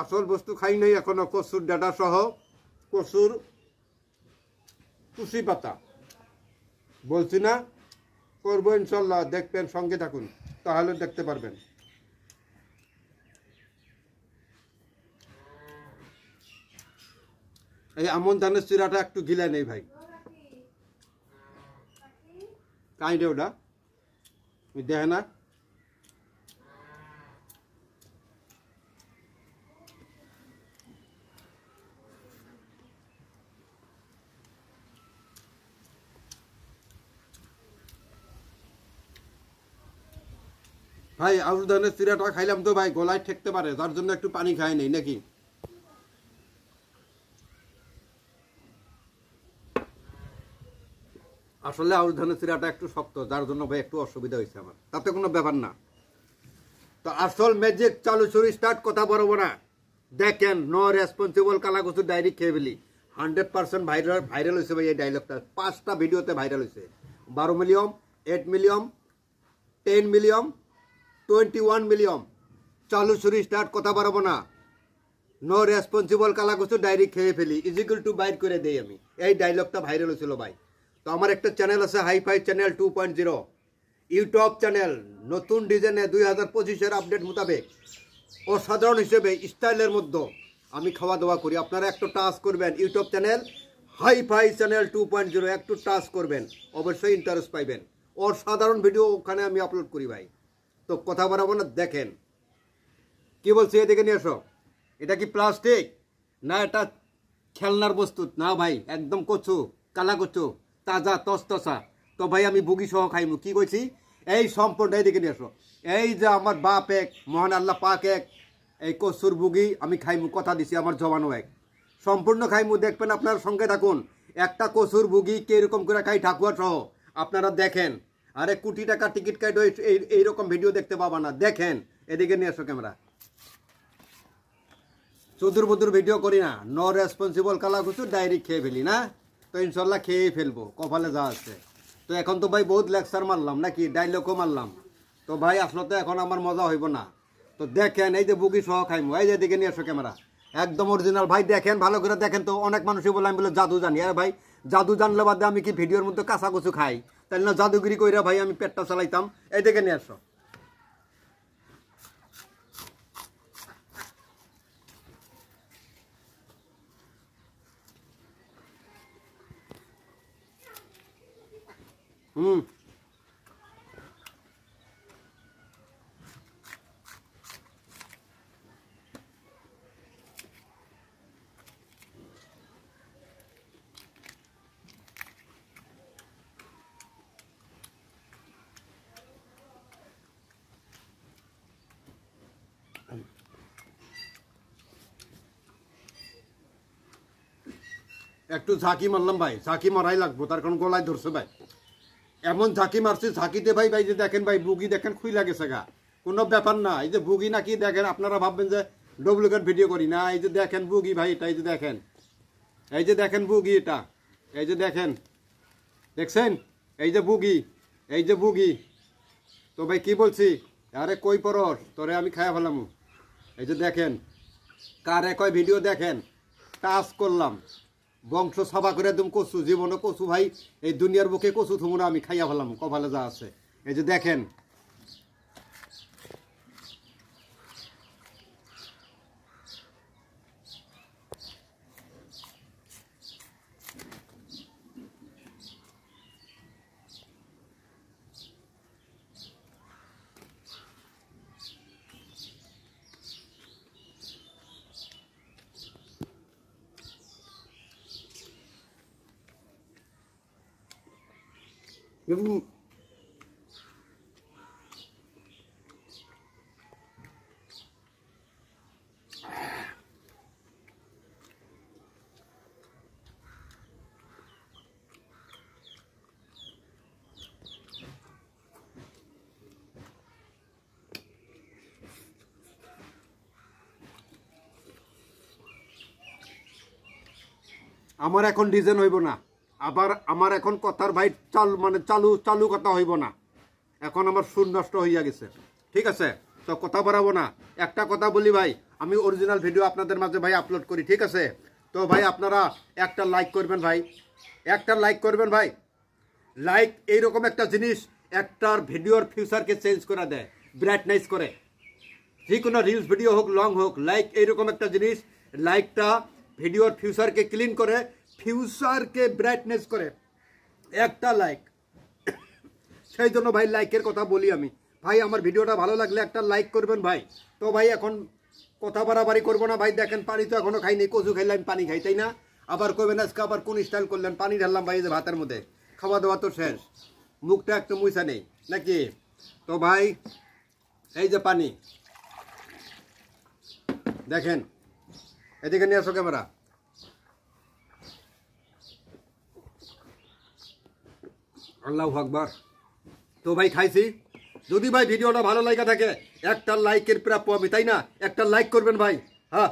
আসল বস্তু খাই নাই এখনো, কচুর ডাটা সহ কচুর কুচি পাতা। বলছি না করবো ইনশাল্লাহ, দেখবেন, সঙ্গে থাকুন, তাহলে দেখতে পারবেন। এই আমন ধানের চিরাটা একটু গিলা নেই ভাই, কাইন্ডে ওটা দেখে না। ভাই আউশ ধানের চিরাটা খাইলাম তো ভাই গলায় ঠেকতে পারে, তার জন্য একটু পানি খাই নেই নাকি। আসলে আউশ ধানের চিরাটা একটু শক্ত, যার জন্য ভাই একটু অসুবিধা হয়েছে আমার, তাতে কোনো ব্যাপার না। তো আসল ম্যাজিক চালু শুরু স্টার্ট, কথা বলবো না। দেখেন নো রেসপন্সিবল কালাকচুর ডায়েরি খেয়ে ফেলি 100% ভাইরাল হয়েছে ভাই এই ডায়লগটা, 5টা ভিডিওতে ভাইরাল হয়েছে। 12 মিলিয়ন, 8 মিলিয়ন, 10 মিলিয়ন, 21 মিলিয়ন। চালু শুরু স্টার্ট, কথা বলবো না। নো রেসপন্সিবল কালাকচুর ডায়েরি খেয়ে ফেলি ইজিক্যাল টু বাইট করে দেই আমি, এই ডায়লগটা ভাইরাল হয়েছিল ভাই। তো আমার একটা চ্যানেল আছে হাইফাই চ্যানেল 2.0 ইউটিউব চ্যানেল, নতুন ডিজাইনে 2025-এর আপডেট মোতাবেক অসাধারণ হিসেবে স্টাইলের মধ্যে আমি খাওয়া দাওয়া করি। আপনারা একটু টাচ করবেন ইউটিউব চ্যানেল হাইফাই চ্যানেল 2.0, একটু টাচ করবেন, অবশ্যই ইন্টারেস্ট পাইবেন। অসাধারণ ভিডিও ওখানে আমি আপলোড করি ভাই। তো কথা বলবো না, দেখেন কি বলছি, এদিকে নিয়ে এসো। এটা কি প্লাস্টিক না এটা খেলনার বস্তু? না ভাই, একদম কচু, কালা কচু, তাজা তসতসা। তো ভাই আমি বুগি সহ খাইমু, কি কইছি এই সম্পূর্ণ এদিকে নিয়ে আসো। এই যে আমার বাপ এক, মহান আল্লাহ পাক এক, এই কচুর বুগি আমি খাইমু, কথা দিছি আমার জবানও এক, সম্পূর্ণ খাইমু। দেখবেন আপনার সঙ্গে থাকুন, একটা কচুর বুগি কিরকম করে খাই ঠাকুয়া সহ আপনারা দেখেন। আরে কোটি টাকা টিকিট কাটো এইরকম ভিডিও দেখতে পাবা না, দেখেন। এদিকে নিয়ে আসো ক্যামেরা। চতুর বুদুর ভিডিও করি না, নো রেসপন্সিবল কালাকচুর ডায়েরি খেয়ে ফেলি না, তো ইনশাল্লাহ খেয়েই ফেলবো, কপালে যা আছে। তো এখন তো ভাই বহুত লেকচার মারলাম নাকি, ডায়লগও মারলাম, তো ভাই আসলে তো এখন আমার মজা হইব না। তো দেখেন এই যে বুগি সহ খাইমু, এই যে দিকে নিয়ে আসো ক্যামেরা, একদম অরিজিনাল ভাই। দেখেন ভালো করে দেখেন। তো অনেক মানুষই বলে আমি বলে জাদু জানি, আরে ভাই জাদু জানলে বাদে আমি কি ভিডিওর মধ্যে কাঁচা কচু খাই? তাহলে না জাদুগিরি কইরা ভাই আমি পেটটা চালাইতাম। এই দিকে নিয়ে আসো। একটু ঝাঁকি মারলাম ভাই, ঝাঁকি মারাই লাগবো, তার কারণ গলায় ধরছে ভাই। এমন ঝাঁকি মারছি, ঝাঁকিতে ভাই ভাই যে দেখেন ভাই বুগি দেখেন খুই লাগেছে গা, কোনো ব্যাপার না। এই যে বুগি নাকি দেখেন, আপনারা ভাববেন যে ডুপ্লিকেট ভিডিও করি না। এই যে দেখেন বুগি ভাই, এটা এই যে দেখেন, এই যে দেখেন বুগি, এটা এই যে দেখেন, দেখছেন এই যে বুগি, এই যে বুগি। তো ভাই কি বলছি, আরে কই পরস তোরে আমি খাইয়া ফেলাম। এই যে দেখেন, কার কয় ভিডিও দেখেন, টাচ করলাম, বংশ সভা করে একদম কচু, জীবনে কচু ভাই এই দুনিয়ার বুকে কচু থুমুনা আমি খাইয়া ফেলাম, কপালে যা আছে। এই যে দেখেন, আমার এখন ডিজাইন হইব না, আবার আমার এখন কথার ভাই মানে চালু কথা হইব না, এখন আমার সুর নষ্ট হইয়া গেছে, ঠিক আছে? তো কথা বাড়াবো না, একটা কথা বলি ভাই, আমি অরিজিনাল ভিডিও আপনাদের মাঝে ভাই আপলোড করি, ঠিক আছে? তো ভাই আপনারা একটা লাইক করবেন ভাই, একটা লাইক করবেন ভাই। লাইক এইরকম একটা জিনিস একটার ভিডিওর ফিউচারকে চেঞ্জ করে দেয়, ব্রাইটনেস করে, যে কোনো রিলস ভিডিও হোক লং হোক। লাইক এইরকম একটা জিনিস, লাইকটা ভিডিওর ফিউচারকে ক্লিন করে, ফিউচারকে ব্রাইটনেস করে একটা লাইক। সেই জন্য ভাই লাইকের কথা বলি আমি ভাই। আমার ভিডিওটা ভালো লাগলে একটা লাইক করবেন ভাই। তো ভাই এখন কথা বাড়াবাড়ি করবো না ভাই। দেখেন পানি তো এখনো খাইনি, কচু খাইলে আমি পানি খাই, তাই না? আবার কবেন আজকে আবার কোন স্টাইল করলেন, পানি ঢাললাম ভাই যে ভাতের মধ্যে। খাওয়া দাওয়া তো শেষ, মুখটা একটু মুছা নেই নাকি? তো ভাই এই যে পানি দেখেন, এদিকে নিয়ে আসো ক্যামেরা। আল্লাহু আকবার। তো ভাই খাইছি। যদি ভাই ভিডিওটা ভালো লাগা থাকে একটা লাইকের প্রাপ্য আমি, তাই না? একটা লাইক করবেন ভাই। হ্যাঁ।